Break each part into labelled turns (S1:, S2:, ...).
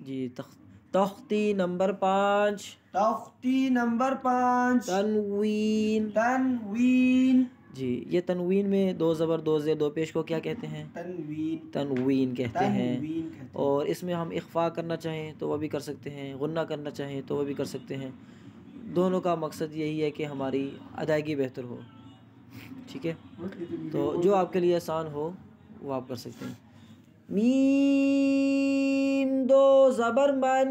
S1: جی تختی نمبر 5.
S2: تختی نمبر 5.
S1: تنوین.
S2: تنوین.
S1: جی یہ تنوین میں 2 زبر 2 زیر 2 پیش کو کیا کہتے ہیں؟
S2: تنوین.
S1: تنوین کہتے ہیں.
S2: تنوین کہتے ہیں.
S1: اور اس میں ہم اخفاء کرنا چاہیں تو وہ بھی کر سکتے ہیں، غنہ کرنا چاہیں تو وہ بھی کر سکتے ہیں. دونوں کا مقصد یہی ہے کہ ہماری ادائیگی بہتر ہو. ٹھیک ہے، تو جو آپ کے لیے آسان ہو وہ آپ کر سکتے ہیں. میم 2 زبر من.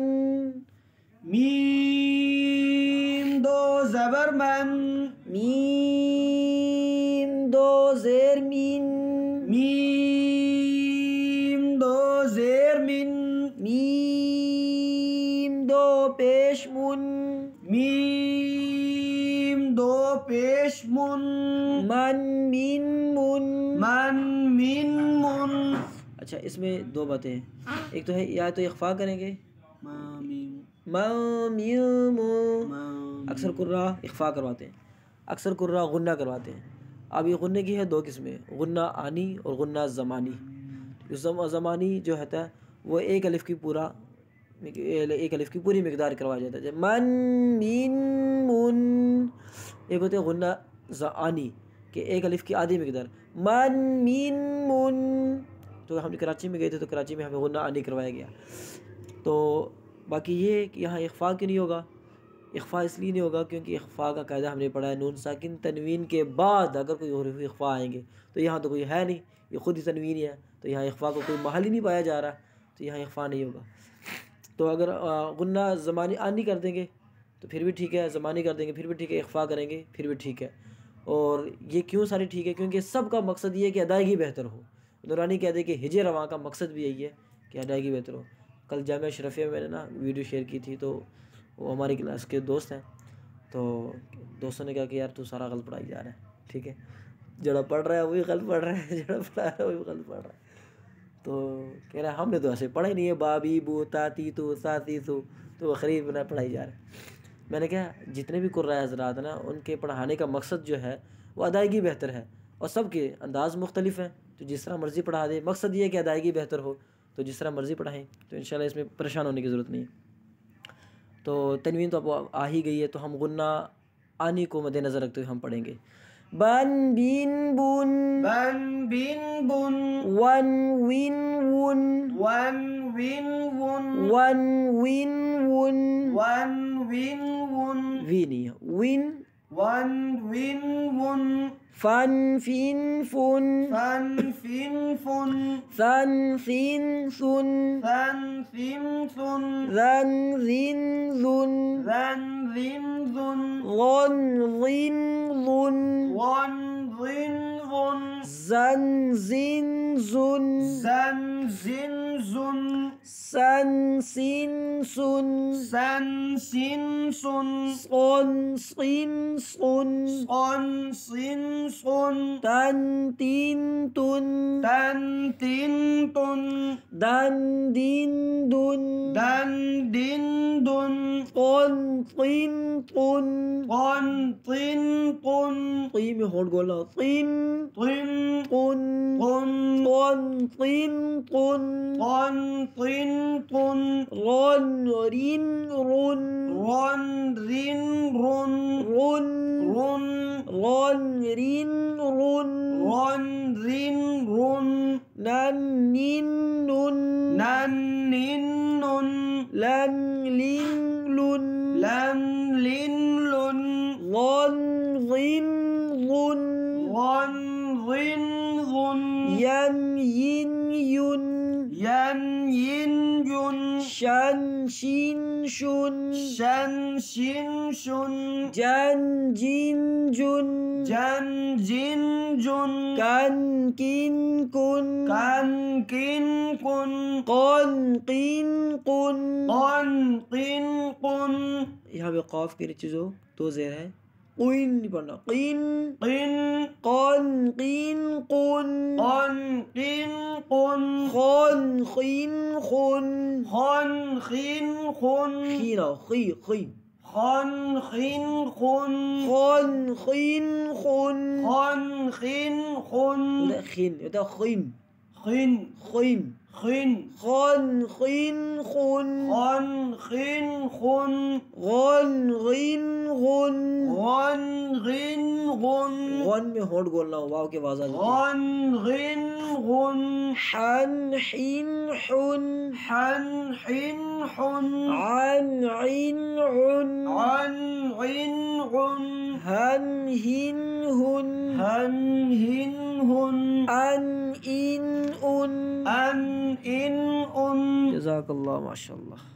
S2: میم 2 زبر من.
S1: میم 2 زیر مین.
S2: میم 2 زیر من.
S1: میم 2 پیش من.
S2: میم 2 پیش من.
S1: من من من.
S2: من من من.
S1: اچھا اس میں 2 باتیں ہیں. ایک تو ہے یا تو اخفاء کریں گے
S2: ما میم.
S1: ما میم.
S2: ما.
S1: اکثر قراء اخفاء کرواتے ہیں، اکثر قراء غنہ کرواتے ہیں. اب یہ غنے کی ہے 2 قسمیں، غنہ آنی اور غنہ زمانی. زمانی جو ہوتا ہے وہ ایک الف کی پوری مقدار کروایا جاتا ہے. من من من. ایک ہوتے ہیں غنہ آنی کہ ایک الف کی آدھی مقدار. من من من. تو ہم کراچی میں گئے تھے تو کراچی میں ہمیں غنہ آنی کروایا گیا. تو باقی یہ ہے کہ یہاں اخفاء کیوں نہیں ہوگا؟ اخفاء اس لیے نہیں ہوگا کیونکہ اخفاء کا قاعدہ ہم نے پڑھا ہے، نون ساکن تنوین کے بعد اگر کوئی حروف اخفاء آئیں گے تو یہاں تو کوئی ہے نہیں، یہ خود ہی تنوین ہی ہے، تو یہاں اخفاء کو کوئی محل ہی نہیں پایا جا رہا، تو یہاں اخفاء نہیں ہوگا. تو اگر غنہ زمانی آنی کر دیں گے تو پھر بھی ٹھیک ہے، زمانی کر دیں گے پھر بھی ٹھیک ہے، اخفاء کریں گے پھر بھی ٹھیک ہے. اور یہ کیوں ساری ٹھیک ہے؟ کیونکہ سب کا مقصد یہ ہے کہ ادائیگی بہتر ہو. نورانی کہتے ہیں کہ ہجے رواں کا مقصد بھی یہی ہے کہ ادائیگی بہتر ہو. کل جامعہ اشرفیہ میں نے نا ویڈیو شیئر کی تھی، تو وہ ہماری کلاس کے دوست ہیں، تو دوستوں نے کہا کہ یار تو سارا غلط پڑھائی جا رہا ہے. ٹھیک ہے، جڑا پڑھ رہا ہے وہی غلط پڑھ رہا ہے، جڑا پڑھا رہا ہے وہی غلط پڑھ رہا ہے. تو کہہ رہا ہے ہم نے تو ایسے پڑھا ہی نہیں ہے، بابی بو تا تی تو سا تی تو خرید بنا پڑھائی جا رہا ہے. میں نے کہا جتنے بھی قراء حضرات نا ان کے پڑھانے کا مقصد جو ہے وہ ادائیگی بہتر ہے، اور سب کے انداز مختلف ہیں، تو جس طرح مرضی پڑھا دے. مقصد یہ ہے کہ ادائیگی بہتر ہو، تو جس طرح مرضی پڑھائیں، تو انشاءاللہ اس میں پریشان ہونے کی ضرورت نہیں ہے. تو تنوین تو اب آ ہی گئی ہے، تو ہم غنہ آنی کو مد نظر رکھتے ہوئے ہم پڑھیں گے. بن بن بن.
S2: بن بن بن.
S1: ون ون ون.
S2: ون ون ون.
S1: ون ون ون.
S2: ون ون ون.
S1: وی نہیں ہے، ون.
S2: ون ون ون.
S1: فن فن فن.
S2: فن فن فن.
S1: ثن ثن ثن.
S2: ثن ثن ثن.
S1: ذن ذن ذن.
S2: ذن ذن ذن.
S1: ظن ظن ظن.
S2: ظن ظن ظن.
S1: زن زن زن.
S2: زن زن زن.
S1: سن سن سن.
S2: سن سن سن.
S1: صن صن صن.
S2: صن صن صن.
S1: تن تین تن.
S2: تن تن تن.
S1: دن دن دن.
S2: دن دن دن.
S1: قن طن قن.
S2: قن طن قن.
S1: قی میں ہونٹ گولا، طن
S2: طن
S1: قن.
S2: قن.
S1: قن طن قن.
S2: قن طن قن.
S1: رن رن رن.
S2: رن رن رن.
S1: رن
S2: رن.
S1: رن رن رن.
S2: رن رن رن.
S1: نن نن نن.
S2: نن نن نن.
S1: لن لن لن.
S2: لن لن لن.
S1: ظن ظن ظن.
S2: ظن ظن ظن.
S1: ين ين ين.
S2: ين ين ين.
S1: شن شين شن.
S2: شن شن شن.
S1: جن جن جن.
S2: جن جن جن.
S1: كن كن كن.
S2: كن كن كن.
S1: قن قن قن.
S2: قن قن قن.
S1: یہاں پہ قاف کے نیچے جو 2 زیر ہے، قین نہیں پڑھنا، قین.
S2: قن.
S1: قن قین قن.
S2: قن قن قن.
S1: خن خین خن.
S2: خن خن خن.
S1: خینا خی خی.
S2: خن خن خن.
S1: خن خین خن.
S2: خن خن خن.
S1: خین خین
S2: خن
S1: خین.
S2: خن.
S1: خن خین خن.
S2: غن
S1: غن میں ہونٹ بولنا ہو، واو کے آواز آ جاتی ہے.
S2: غن غن غن
S1: حن حین حن
S2: حن حن حن
S1: عن عین عن
S2: عن عن عن
S1: ہن ہن ہن
S2: هن هن هن
S1: ان ان ان.
S2: أن إن أن
S1: جزاک اللہ، ماشاء اللہ.